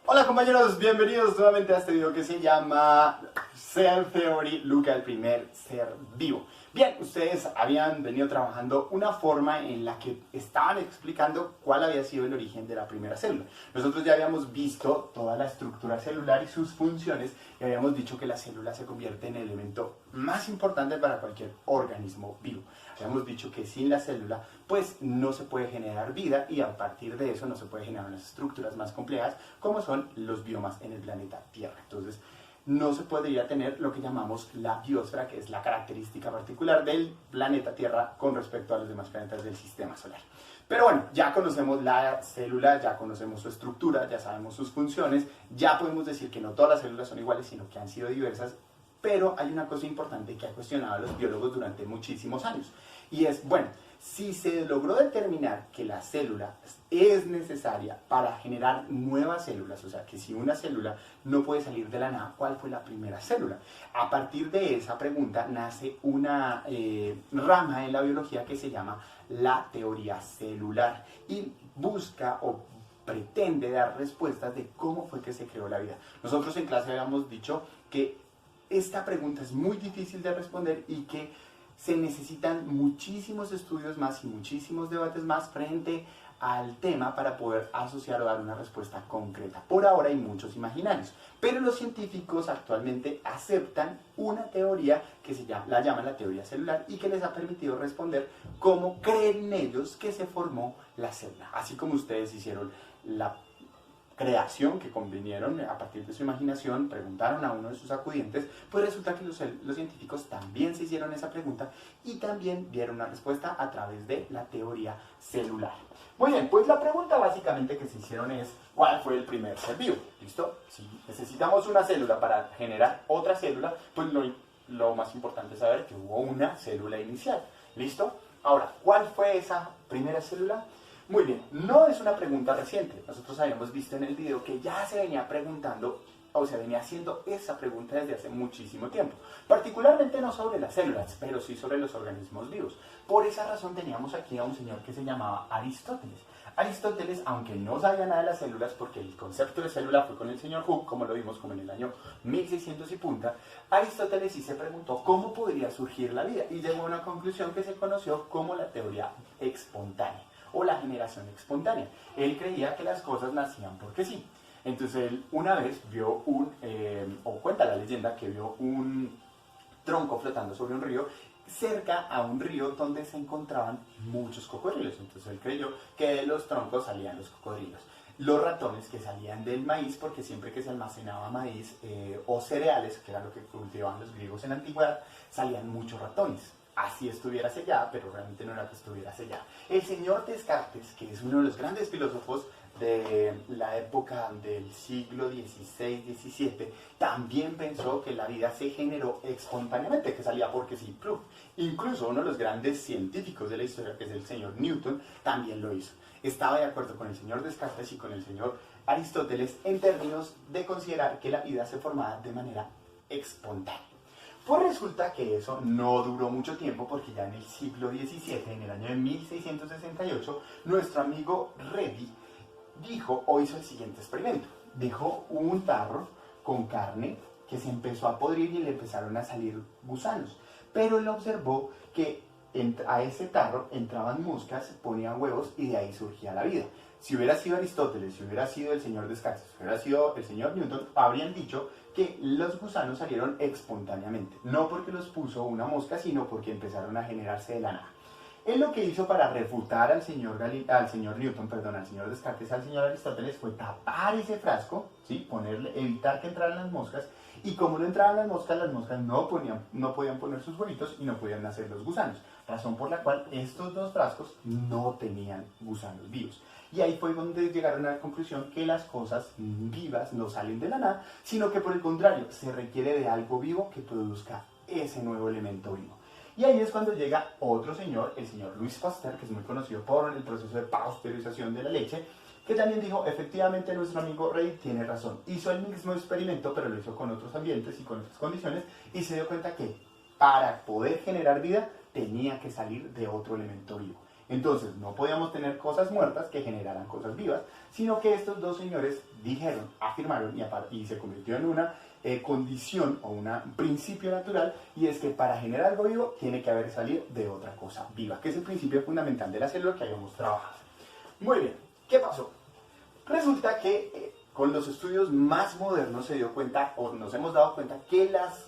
Hola compañeros, bienvenidos nuevamente a este video que se llama Cell Theory, Luca, el primer ser vivo. Bien, ustedes habían venido trabajando una forma en la que estaban explicando cuál había sido el origen de la primera célula. Nosotros ya habíamos visto toda la estructura celular y sus funciones y habíamos dicho que la célula se convierte en el elemento más importante para cualquier organismo vivo. Habíamos dicho que sin la célula pues no se puede generar vida y a partir de eso no se puede generar unas estructuras más complejas como son los biomas en el planeta Tierra. Entonces no se podría tener lo que llamamos la biosfera, que es la característica particular del planeta Tierra con respecto a los demás planetas del sistema solar. Pero bueno, ya conocemos la célula, ya conocemos su estructura, ya sabemos sus funciones, ya podemos decir que no todas las células son iguales, sino que han sido diversas. Pero hay una cosa importante que ha cuestionado a los biólogos durante muchísimos años. Y es, bueno, si se logró determinar que la célula es necesaria para generar nuevas células, o sea, que si una célula no puede salir de la nada, ¿cuál fue la primera célula? A partir de esa pregunta nace una rama en la biología que se llama la teoría celular y busca o pretende dar respuestas de cómo fue que se creó la vida. Nosotros en clase habíamos dicho que esta pregunta es muy difícil de responder y que se necesitan muchísimos estudios más y muchísimos debates más frente al tema para poder asociar o dar una respuesta concreta. Por ahora hay muchos imaginarios, pero los científicos actualmente aceptan una teoría que la llaman la teoría celular y que les ha permitido responder cómo creen ellos que se formó la célula. Así como ustedes hicieron la creación que convinieron a partir de su imaginación, preguntaron a uno de sus acudientes, pues resulta que los científicos también se hicieron esa pregunta y también dieron una respuesta a través de la teoría celular. Muy bien, pues la pregunta básicamente que se hicieron es ¿cuál fue el primer ser vivo? ¿Listo? Si necesitamos una célula para generar otra célula, pues lo más importante es saber que hubo una célula inicial. ¿Listo? Ahora, ¿cuál fue esa primera célula? Muy bien, no es una pregunta reciente. Nosotros habíamos visto en el video que ya se venía preguntando o se venía haciendo esa pregunta desde hace muchísimo tiempo. Particularmente no sobre las células, pero sí sobre los organismos vivos. Por esa razón teníamos aquí a un señor que se llamaba Aristóteles. Aristóteles, aunque no sabía nada de las células, porque el concepto de célula fue con el señor Hooke, como lo vimos como en el año 1600 y punta, Aristóteles sí se preguntó cómo podría surgir la vida y llegó a una conclusión que se conoció como la teoría espontánea o la generación espontánea. Él creía que las cosas nacían porque sí. Entonces él una vez vio o cuenta la leyenda que vio un tronco flotando sobre un río cerca a un río donde se encontraban muchos cocodrilos. Entonces él creyó que de los troncos salían los cocodrilos. Los ratones que salían del maíz, porque siempre que se almacenaba maíz o cereales, que era lo que cultivaban los griegos en la antigüedad, salían muchos ratones. Así estuviera sellada, pero realmente no era que estuviera sellada. El señor Descartes, que es uno de los grandes filósofos de la época del siglo XVI-XVII, también pensó que la vida se generó espontáneamente, que salía porque sí, proof. Incluso uno de los grandes científicos de la historia, que es el señor Newton, también lo hizo. Estaba de acuerdo con el señor Descartes y con el señor Aristóteles en términos de considerar que la vida se formaba de manera espontánea. Pues resulta que eso no duró mucho tiempo porque ya en el siglo XVII, en el año de 1668, nuestro amigo Redi dijo o hizo el siguiente experimento. Dejó un tarro con carne que se empezó a podrir y le empezaron a salir gusanos. Pero él observó que a ese tarro entraban moscas, ponían huevos y de ahí surgía la vida. Si hubiera sido Aristóteles, si hubiera sido el señor Descartes, si hubiera sido el señor Newton, habrían dicho que los gusanos salieron espontáneamente. No porque los puso una mosca, sino porque empezaron a generarse de la nada. Él lo que hizo para refutar al señor Newton, al señor Descartes, al señor Aristóteles, fue tapar ese frasco, ¿sí? Evitar que entraran las moscas, y como no entraban las moscas no podían poner sus huevitos y no podían nacer los gusanos. Razón por la cual estos dos frascos no tenían gusanos vivos. Y ahí fue donde llegaron a la conclusión que las cosas vivas no salen de la nada, sino que por el contrario, se requiere de algo vivo que produzca ese nuevo elemento vivo. Y ahí es cuando llega otro señor, el señor Louis Pasteur, que es muy conocido por el proceso de pasteurización de la leche, que también dijo, efectivamente nuestro amigo Rey tiene razón. Hizo el mismo experimento, pero lo hizo con otros ambientes y con otras condiciones, y se dio cuenta que para poder generar vida tenía que salir de otro elemento vivo. Entonces, no podíamos tener cosas muertas que generaran cosas vivas, sino que estos dos señores dijeron, afirmaron y se convirtió en una condición o un principio natural, y es que para generar algo vivo tiene que haber salido de otra cosa viva, que es el principio fundamental de la célula que habíamos trabajado. Muy bien, ¿qué pasó? Resulta que con los estudios más modernos se dio cuenta, o nos hemos dado cuenta, que las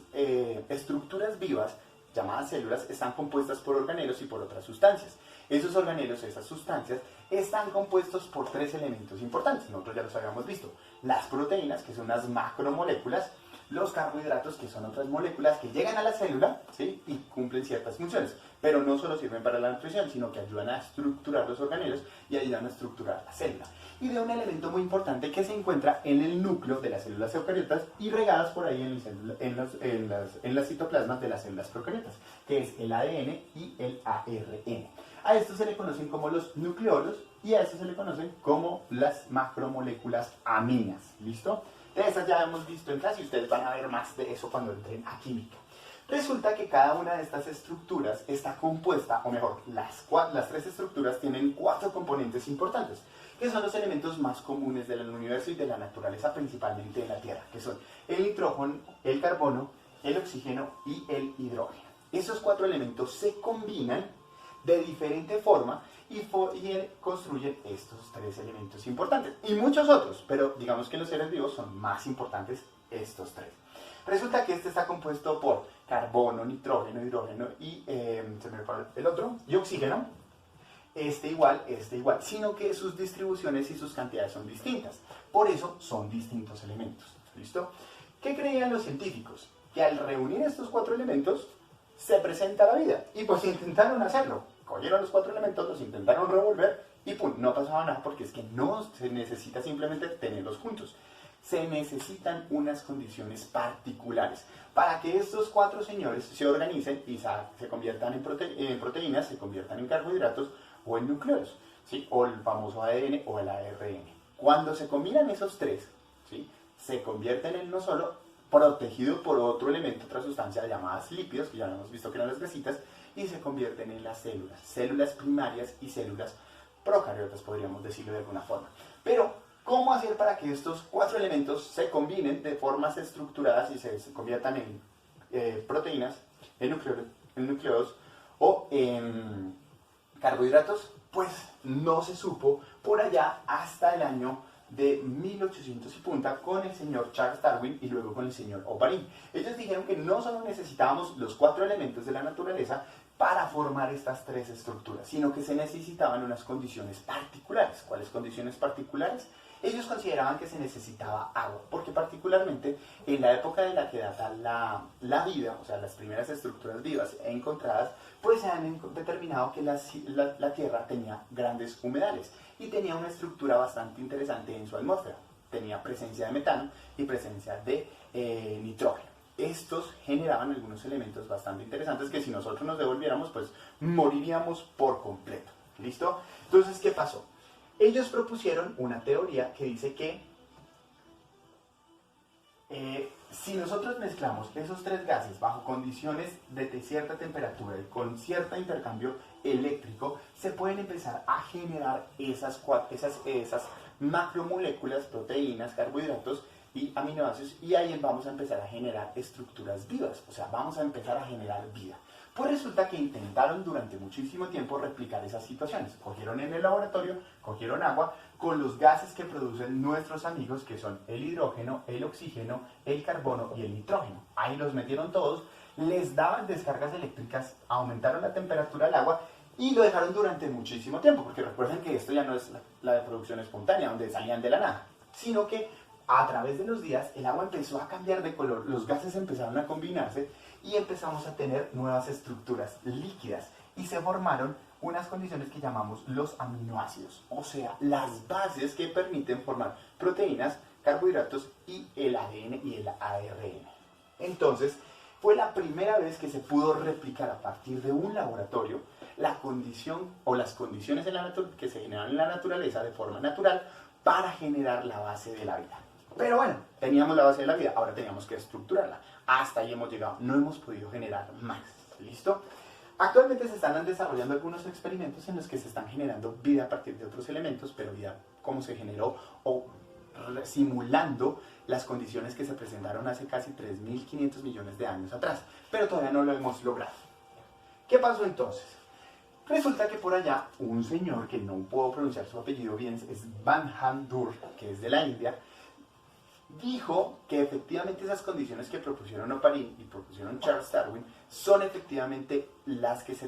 estructuras vivas, llamadas células, están compuestas por organelos y por otras sustancias. Esos organelos, esas sustancias, están compuestos por tres elementos importantes. Nosotros ya los habíamos visto. Las proteínas, que son unas macromoléculas, los carbohidratos, que son otras moléculas que llegan a la célula, ¿sí?, y cumplen ciertas funciones, pero no solo sirven para la nutrición, sino que ayudan a estructurar los organelos y ayudan a estructurar la célula. Y de un elemento muy importante que se encuentra en el núcleo de las células eucariotas y regadas por ahí en las citoplasmas de las células procariotas, que es el ADN y el ARN. A estos se le conocen como los nucleolos y a estos se le conocen como las macromoléculas aminas. ¿Listo? De esas ya hemos visto en clase y ustedes van a ver más de eso cuando entren a química. Resulta que cada una de estas estructuras está compuesta, o mejor, las tres estructuras tienen 4 componentes importantes, que son los elementos más comunes del universo y de la naturaleza, principalmente de la Tierra, que son el nitrógeno, el carbono, el oxígeno y el hidrógeno. Esos 4 elementos se combinan de diferente forma y construyen estos 3 elementos importantes. Y muchos otros, pero digamos que en los seres vivos son más importantes estos 3. Resulta que este está compuesto por carbono, nitrógeno, hidrógeno y se me fue el otro, y oxígeno. Este igual, sino que sus distribuciones y sus cantidades son distintas. Por eso son distintos elementos. ¿Listo? ¿Qué creían los científicos? Que al reunir estos 4 elementos se presenta la vida. Y pues intentaron hacerlo. Cogieron los 4 elementos, los intentaron revolver y pum, no pasaba nada, porque es que no se necesita simplemente tenerlos juntos. Se necesitan unas condiciones particulares para que estos 4 señores se organicen y se conviertan en proteínas, se conviertan en carbohidratos o en núcleos, ¿sí?, o el famoso ADN o el ARN. Cuando se combinan esos 3, ¿sí?, se convierten en uno solo, protegido por otro elemento, otra sustancia llamadas lípidos, que ya hemos visto que eran las grasitas, y se convierten en las células primarias y células procariotas, podríamos decirlo de alguna forma. Pero, ¿cómo hacer para que estos 4 elementos se combinen de formas estructuradas y se conviertan en proteínas, en núcleos o en carbohidratos? Pues no se supo por allá hasta el año de 1800 y punta con el señor Charles Darwin y luego con el señor Oparin. Ellos dijeron que no solo necesitábamos los 4 elementos de la naturaleza para formar estas 3 estructuras, sino que se necesitaban unas condiciones particulares. ¿Cuáles condiciones particulares? Ellos consideraban que se necesitaba agua, porque particularmente en la época de la que data la vida, o sea, las primeras estructuras vivas encontradas, pues se han determinado que la Tierra tenía grandes humedales y tenía una estructura bastante interesante en su atmósfera. Tenía presencia de metano y presencia de nitrógeno. Estos generaban algunos elementos bastante interesantes que si nosotros nos devolviéramos, pues moriríamos por completo. ¿Listo? Entonces, ¿qué pasó? Ellos propusieron una teoría que dice que si nosotros mezclamos esos 3 gases bajo condiciones de cierta temperatura y con cierto intercambio eléctrico, se pueden empezar a generar esas macromoléculas, proteínas, carbohidratos y aminoácidos, y ahí vamos a empezar a generar estructuras vivas, o sea, vamos a empezar a generar vida. Pues resulta que intentaron durante muchísimo tiempo replicar esas situaciones. Cogieron en el laboratorio, cogieron agua con los gases que producen nuestros amigos, que son el hidrógeno, el oxígeno, el carbono y el nitrógeno. Ahí los metieron todos, les daban descargas eléctricas, aumentaron la temperatura del agua y lo dejaron durante muchísimo tiempo, porque recuerden que esto ya no es la de producción espontánea, donde salían de la nada, sino que a través de los días el agua empezó a cambiar de color, los gases empezaron a combinarse y empezamos a tener nuevas estructuras líquidas y se formaron unas condiciones que llamamos los aminoácidos, o sea, las bases que permiten formar proteínas, carbohidratos y el ADN y el ARN. Entonces, fue la primera vez que se pudo replicar a partir de un laboratorio la condición o las condiciones que se generan en la naturaleza de forma natural para generar la base de la vida. Pero bueno, teníamos la base de la vida, ahora teníamos que estructurarla. Hasta ahí hemos llegado, no hemos podido generar más. ¿Listo? Actualmente se están desarrollando algunos experimentos en los que se están generando vida a partir de otros elementos, pero vida como se generó o simulando las condiciones que se presentaron hace casi 3.500 millones de años atrás, pero todavía no lo hemos logrado. ¿Qué pasó entonces? Resulta que por allá un señor que no puedo pronunciar su apellido bien, es Van Handur, que es de la India, dijo que efectivamente esas condiciones que propusieron Oparin y propusieron Charles Darwin son efectivamente las que se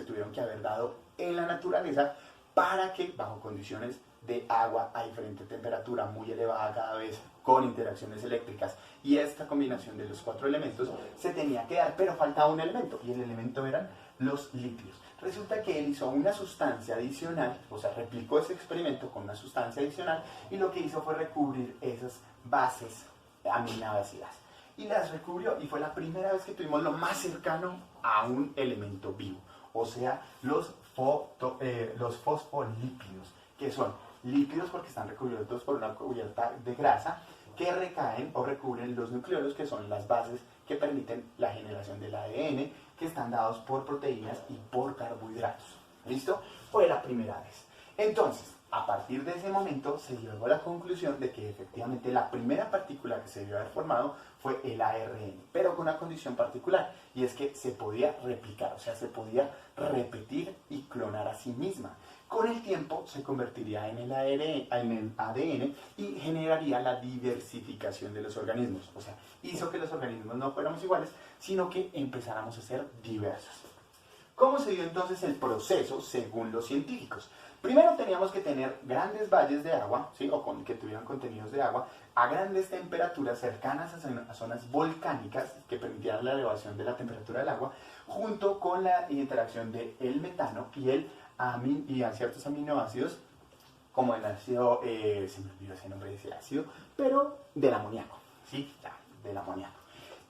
tuvieron que haber dado en la naturaleza para que bajo condiciones de agua a diferente temperatura, muy elevada cada vez, con interacciones eléctricas y esta combinación de los 4 elementos se tenía que dar, pero faltaba un elemento y el elemento eran los lípidos. Resulta que él hizo una sustancia adicional, o sea, replicó ese experimento con una sustancia adicional y lo que hizo fue recubrir esas bases aminoácidas y las recubrió y fue la primera vez que tuvimos lo más cercano a un elemento vivo, o sea, los fosfolípidos, que son lípidos porque están recubiertos por una cubierta de grasa que recaen o recubren los nucleolos, que son las bases que permiten la generación del ADN, que están dados por proteínas y por carbohidratos. ¿Listo? Fue la primera vez. Entonces, a partir de ese momento se llegó a la conclusión de que efectivamente la primera partícula que se debió haber formado fue el ARN, pero con una condición particular, y es que se podía replicar, o sea, se podía repetir y clonar a sí misma. Con el tiempo se convertiría en el ADN y generaría la diversificación de los organismos, o sea, hizo que los organismos no fuéramos iguales, sino que empezáramos a ser diversos. ¿Cómo se dio entonces el proceso según los científicos? Primero teníamos que tener grandes valles de agua, ¿sí? Que tuvieran contenidos de agua, a grandes temperaturas cercanas a zonas volcánicas que permitieran la elevación de la temperatura del agua, junto con la interacción del metano y a ciertos aminoácidos, como el ácido, se me olvidó ese nombre de ese ácido, pero del amoníaco, ¿sí? Ya, del amoníaco.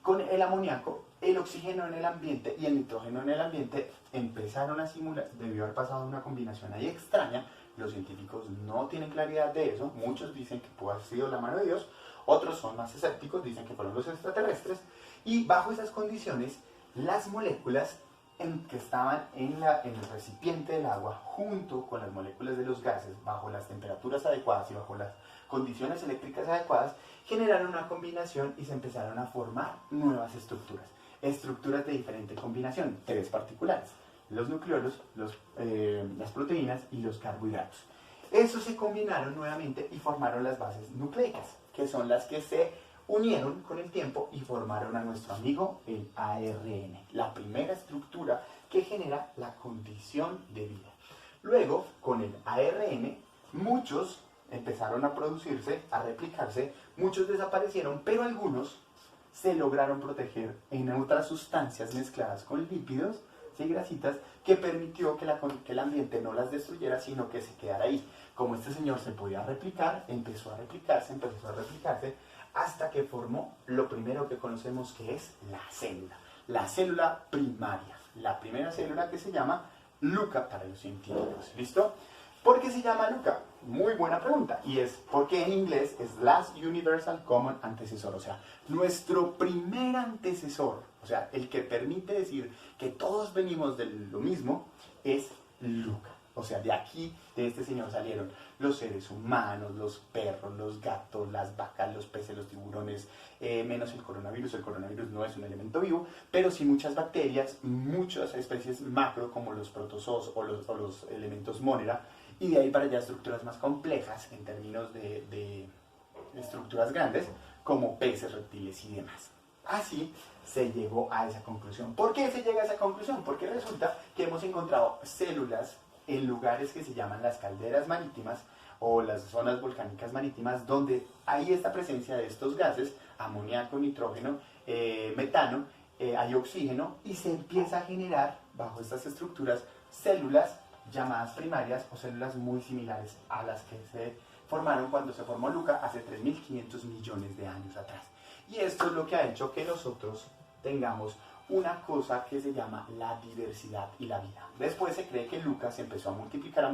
Con el amoníaco, el oxígeno en el ambiente y el nitrógeno en el ambiente empezaron a simular, debió haber pasado una combinación ahí extraña, los científicos no tienen claridad de eso, muchos dicen que pudo haber sido la mano de Dios, otros son más escépticos, dicen que fueron los extraterrestres, y bajo esas condiciones, las moléculas que estaban en el recipiente del agua, junto con las moléculas de los gases, bajo las temperaturas adecuadas y bajo las condiciones eléctricas adecuadas, generaron una combinación y se empezaron a formar nuevas estructuras. Estructuras de diferente combinación, 3 particulares: los nucleolos, las proteínas y los carbohidratos. Esos se combinaron nuevamente y formaron las bases nucleicas, que son las que se unieron con el tiempo y formaron a nuestro amigo el ARN, la primera estructura que genera la condición de vida. Luego, con el ARN, muchos empezaron a producirse, a replicarse, muchos desaparecieron, pero algunos se lograron proteger en otras sustancias mezcladas con lípidos, ¿sí? Grasitas, que permitió que el ambiente no las destruyera, sino que se quedara ahí. Como este señor se podía replicar, empezó a replicarse, hasta que formó lo primero que conocemos, que es la célula primaria, la primera célula, que se llama LUCA para los científicos. ¿Listo? ¿Por qué se llama LUCA? Muy buena pregunta, y es porque en inglés es Last Universal Common Antecessor, o sea, nuestro primer antecesor, o sea, el que permite decir que todos venimos de lo mismo, es LUCA. O sea, de aquí, de este señor, salieron los seres humanos, los perros, los gatos, las vacas, los peces, los tiburones, menos el coronavirus. El coronavirus no es un elemento vivo, pero sí muchas bacterias, muchas especies macro, como los protozoos o los elementos monera, y de ahí para allá estructuras más complejas en términos de estructuras grandes, como peces, reptiles y demás. Así se llegó a esa conclusión. ¿Por qué se llega a esa conclusión? Porque resulta que hemos encontrado células en lugares que se llaman las calderas marítimas o las zonas volcánicas marítimas, donde hay esta presencia de estos gases, amoníaco, nitrógeno, metano, hay oxígeno, y se empieza a generar bajo estas estructuras células llamadas primarias, o células muy similares a las que se formaron cuando se formó LUCA hace 3.500 millones de años atrás. Y esto es lo que ha hecho que nosotros tengamos una cosa que se llama la diversidad y la vida. Después se cree que LUCA se empezó a multiplicar,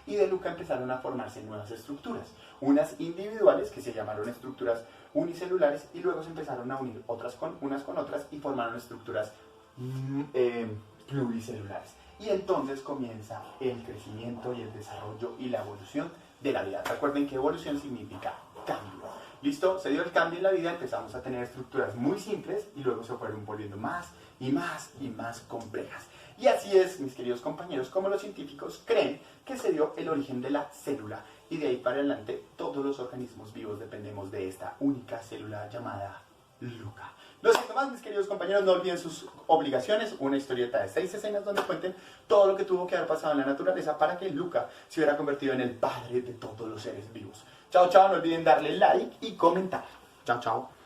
y de LUCA empezaron a formarse nuevas estructuras, unas individuales que se llamaron estructuras unicelulares, y luego se empezaron a unir unas con otras y formaron estructuras pluricelulares. Y entonces comienza el crecimiento y el desarrollo y la evolución de la vida. Recuerden que evolución significa cambio. ¿Listo? Se dio el cambio en la vida, empezamos a tener estructuras muy simples y luego se fueron volviendo más y más y más complejas. Y así es, mis queridos compañeros, como los científicos creen que se dio el origen de la célula. Y de ahí para adelante, todos los organismos vivos dependemos de esta única célula llamada Luca. Lo siento más, mis queridos compañeros, no olviden sus obligaciones, una historieta de 6 escenas donde cuenten todo lo que tuvo que haber pasado en la naturaleza para que Luca se hubiera convertido en el padre de todos los seres vivos. Chao, chao, no olviden darle like y comentar. Chao, chao.